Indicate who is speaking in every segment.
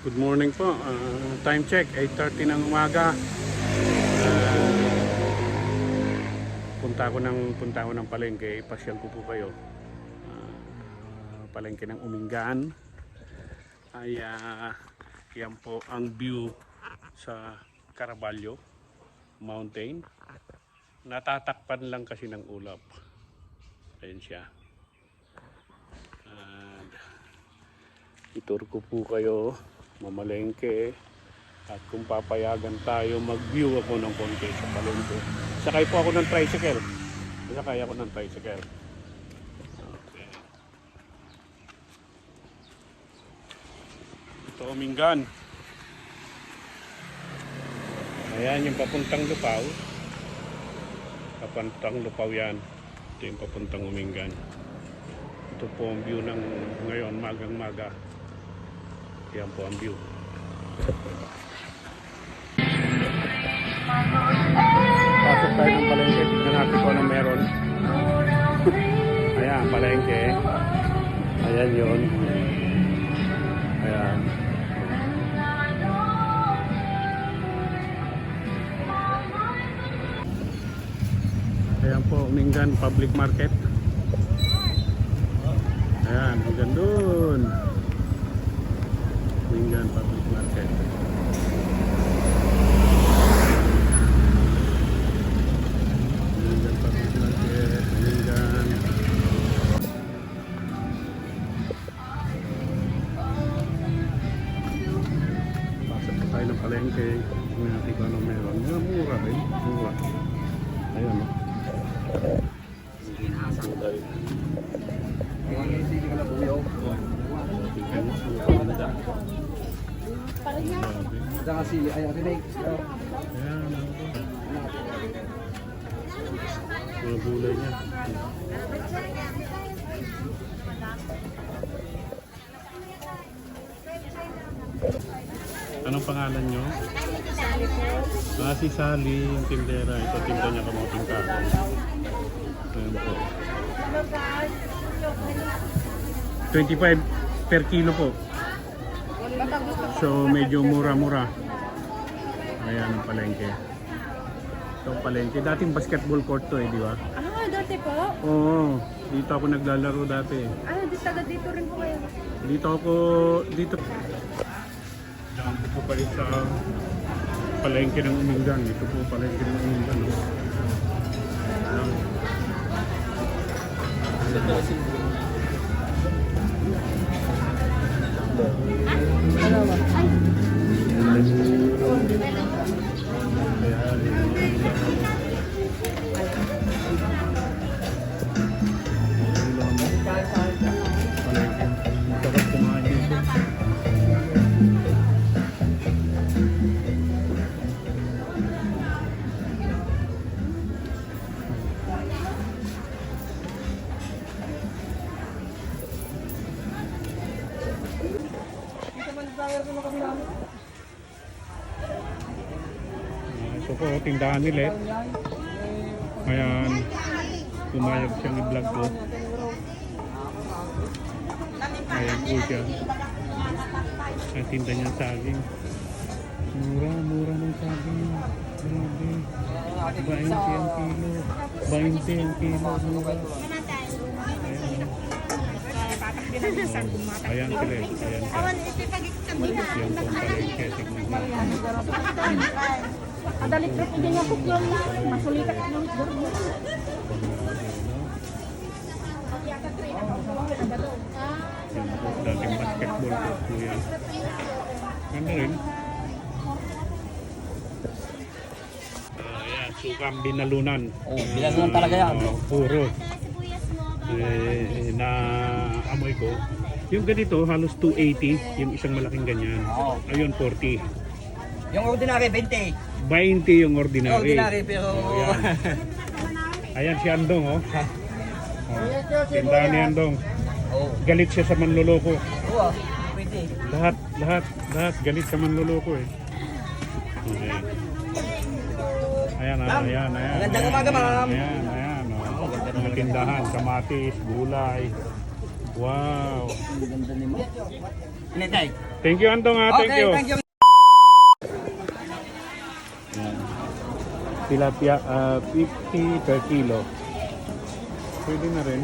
Speaker 1: Good morning po. Time check, 8:30 ng umaga. Punta ko ng palengke. Ipasyal ko po kayo. Palengke ng Umingan. Ay, yan po ang view sa Caraballo Mountain. Natatakpan lang kasi ng ulap. Ayan siya. Itur ko po kayo, mamalengke, at kung papayagan tayo, mag-view ako ng konti sa palengke. Sakay po ako ng tricycle. Sakay ako ng tricycle. Okay. Ito Umingan. Ayan yung papuntang Lupaw. Papuntang Lupaw yan. Ito yung papuntang Umingan. Ito po ang view ng ngayon, magang-maga. Yan po ang view. Pasok tayo ng palengke. Tignan natin kung anong meron. Ayan, palengke. Ayan yun. Ayan. Ayan po, Umingan Public Market. Ayan, hanggang doon. Umingan Public Market. Umingan Public Market. Umingan. Pasok pa tayo ng palengke. Tingnan natin kung ano meron. Mura rin. Mura. Ayun o. Gulay.
Speaker 2: Ada kasi ay rinig.
Speaker 1: Ayan, mga gulay niya. Anong pangalan nyo? Si Sally, yung tindera. Ito tinda niya kamuting kahoy. Ayan po. 25 per kilo po. So medyo mura-mura. Ayan ang palengke. Ito ang palengke. Dating basketball court to di ba?
Speaker 3: Dati po?
Speaker 1: Oo. Dito ako naglalaro dati.
Speaker 3: Dito rin po kayo.
Speaker 1: Dito. Diyan po pa rin sa palengke ng Umingan. Ito po palengke ng Umingan. Ito po, tindahan nila. Ayan, pumayag siyang i-vlog ko. Ayan po siya. Ang tinda niya saging. Mura ng saging. Grabe. 20 ang kilo. 20 ang kilo. Mura. Ayan sila. Ayan sila. Yan po ang palengke. Tignan mo.
Speaker 3: Adalit na po din yung buklong na. Masulikat yung burgo.
Speaker 1: Dating basketball court po yan. Ganda rin. Ayan, sukang binalunan.
Speaker 2: Binalunan talaga yan.
Speaker 1: Puro. Na amoy ko. Yung ganito, halos 280. Yung isang malaking ganyan. Ayun, 40.
Speaker 2: Yung ordinary 20.
Speaker 1: 20 yung ordinary.
Speaker 2: Ordinary pero
Speaker 1: Ayan si Andong, oh. Tindahan ni Andong. Galit siya sa manloloko.
Speaker 2: Oo, pwede.
Speaker 1: Lahat galit sa manloloko eh. Okay. Ayan.
Speaker 2: Magandang umaga, ma'am.
Speaker 1: Ayan. Mga tindahan, kamatis, gulay. Wow.
Speaker 2: Ang ganda ni mo. Initay.
Speaker 1: Thank you, Antong, ha. Thank
Speaker 2: Okay,
Speaker 1: you.
Speaker 2: thank you.
Speaker 1: Yan. Tilapia, 50 per kilo. Pwede na rin.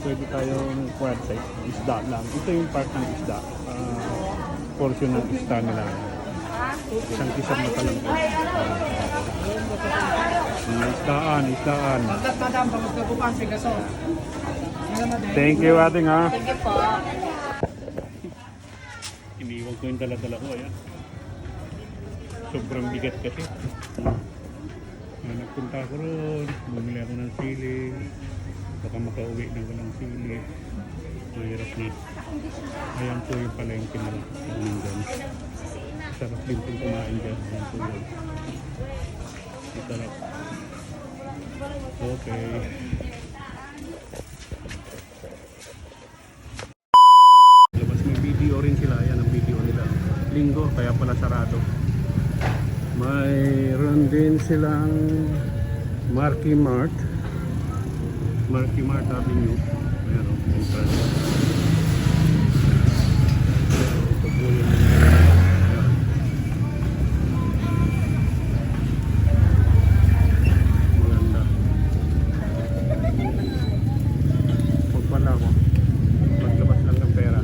Speaker 1: Pwede tayong quad size. Isda lang. Ito yung part ng isda. Portion ng isda nila. Isang kisang mata lang po. Isdaan. Thank you, ating, ha.
Speaker 3: Thank you po.
Speaker 1: Iniwan ko yung dala-dala ko. Ayan. Sobrang bigat kasi. Nagpunta ako roon. Bumili ako ng sili. Baka makauwi ng walang sili. Mahirap na. Ayan po yung palengke nila. Ayan dyan. Sarap din po kumain dyan. Ayan po yun. Sarap. Okay. Labas may video rin sila. Ayan ang video nila. Linggo, kaya pala sarado. Mayroon din silang Marky Mart Avenue. Ayan o, entrance. Ito po yung ayan. Maganda. Huwag pala ako. Maglabas lang ng pera.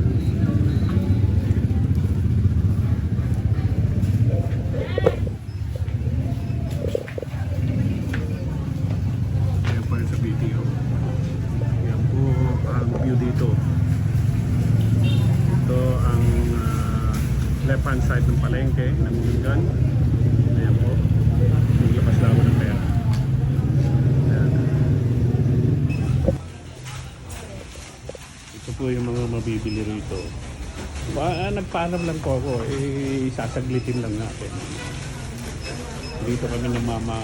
Speaker 1: Ayan po yun sa video. Ayan po ang view dito. Ito ang left hand side ng palengke ng Mingan. Ayan po. Maglabas lang ako ng pera. Ayan. Ito po yung mga mabibili rito. Nagpaalam lang po ako. Sasaglitin lang natin. Dito kami ng mama.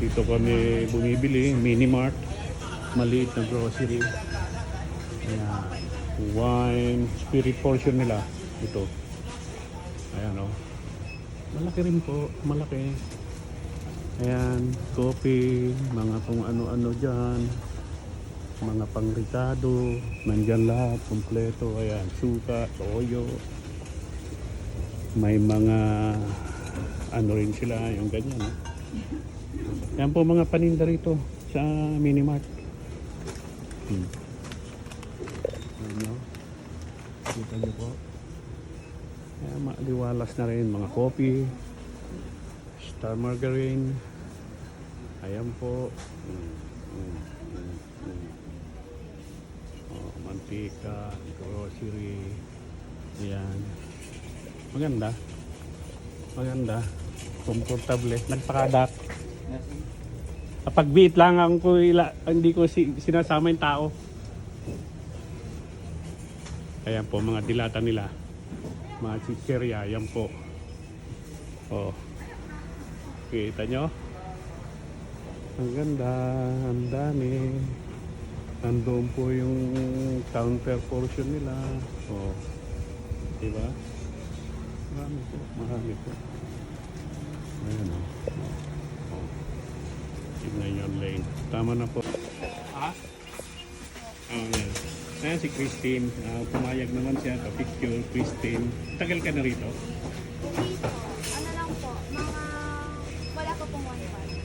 Speaker 1: Dito kami bumibili. Minimart. Maliit na grocery. Ayan. Wine. Spirit portion nila. Ito. Ayan o. Malaki rin po. Malaki. Ayan. Coffee. Mga kung ano-ano dyan. Mga pangrikado. Nandyan lahat. Kompleto. Ayan. Suka. Toyo. May mga ano rin sila. Yung ganyan. Yan po mga paninda rito sa Minimart. Ano? Kita niyo po. Ayan, maliwalas na rin mga coffee, Star Margarine. Ayan po. Oh, mantika, grocery. Ayan. Maganda. Komportable. Nagpakadak. Kapag beat lang hindi ko sinasama yung tao. Ayan po mga dilata nila. Mga chicheria, ayan po. Oh. Kita nyo? Ang ganda, ang dami. Nandun po yung counter portion nila. Oh. Diba? Marami po. Ayan o. Oh. Tignan yung lane. Tama na po. Ha? Ayan. Ayan si Christine. Pumayag naman siya. Ka-picture. Christine. Tagal ka na rito?
Speaker 3: Dito, ano lang po, wala ko pong wifi.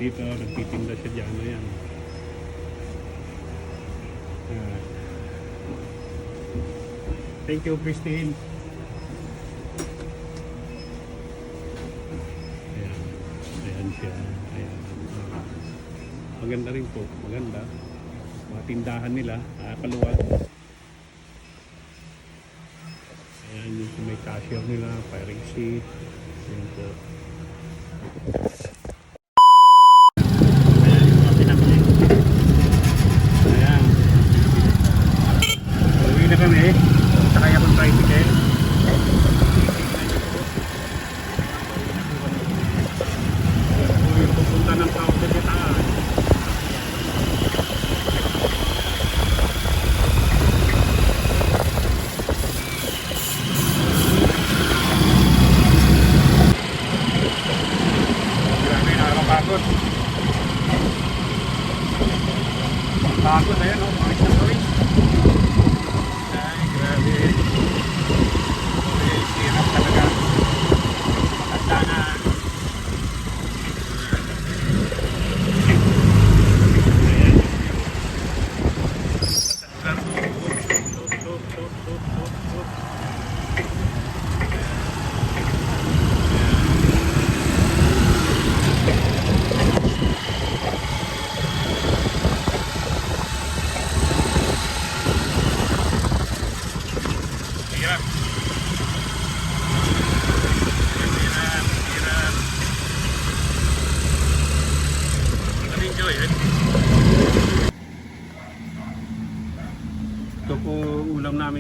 Speaker 1: Dito, nagtitinda siya dyan. Ayan. Thank you, Christine. Ayan siya. Ayan. Maganda rin po. Maganda. Mga tindahan nila. Kaluwag. Ayan yung may cashier nila. Firing seat. Ayan po. Ayan yung mga pinakuli. Ayan. Uwi na kami. Sakay akong tricycle. Pupunta ng tao sa taas.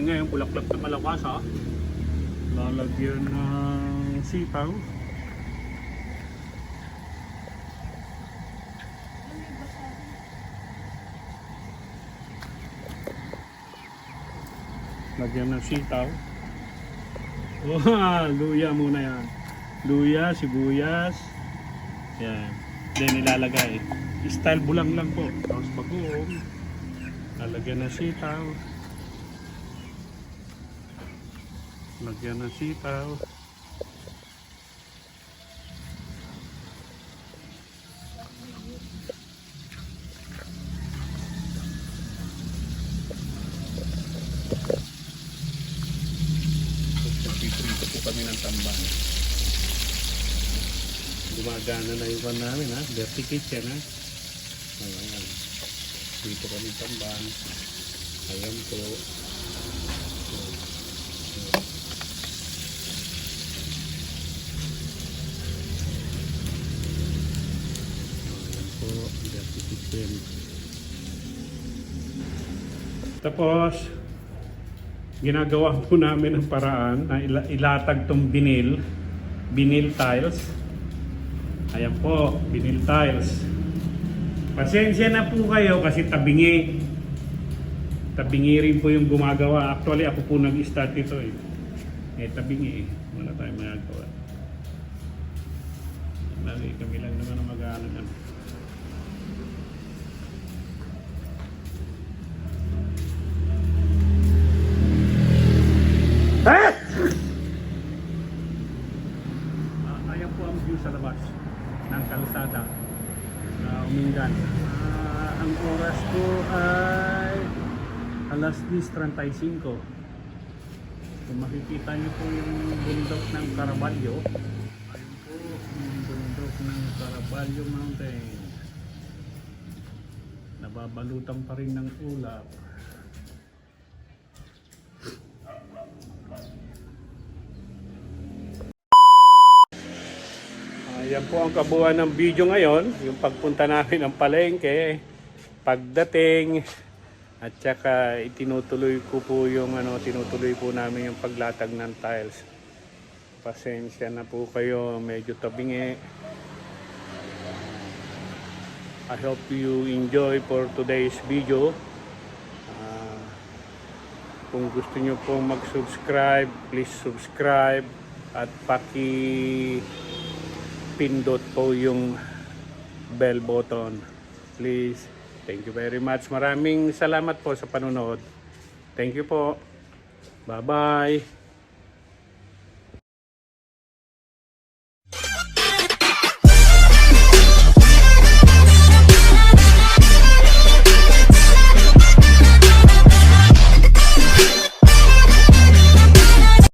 Speaker 1: namin ngayon, bulaklak na malabasa. Lalagyan ng sitaw. Lagyan ng sitaw. Wow, luya muna yan. Luya, sibuyas. Yan. Then ilalagay. Style bulang lang po. Tapos bagoong. Lalagyan ng sitaw. Lagyan ng sitaw. Piprito po kami ng tamban. Gumagana na yung pan namin ha. Dirty kitchen ha. Ayan. Dito kami tamban. Ayan po. Ayan po. Dirty kitchen. Tapos, ginagawa po namin ang paraan na ilatag tong vinyl tiles. Ayan po, vinyl tiles. Pasensya na po kayo kasi tabingi rin po yung gumagawa. Actually ako po nag-start ito tabingi wala tayong magagawa. Kami lang naman ang mag-aaral. Ayan po ang view sa labas ng kalsada na Umingan. Ang oras ko ay alas 10:35. Kung makikita niyo po yung bundok ng Caraballo, ayun po yung bundok ng Caraballo Mountain. Nababalutan pa rin ng ulap. Yan po ang kabuuan ng video ngayon, yung pagpunta namin ng palengke, pagdating, at saka itinutuloy ko po yung tinutuloy po namin yung paglatag ng tiles. Pasensya na po kayo, medyo tabingi. I hope you enjoy for today's video. Kung gusto nyo pong mag-subscribe, please subscribe at pindot po yung bell button. Please. Thank you very much. Maraming salamat po sa panonood. Thank you po. Bye-bye.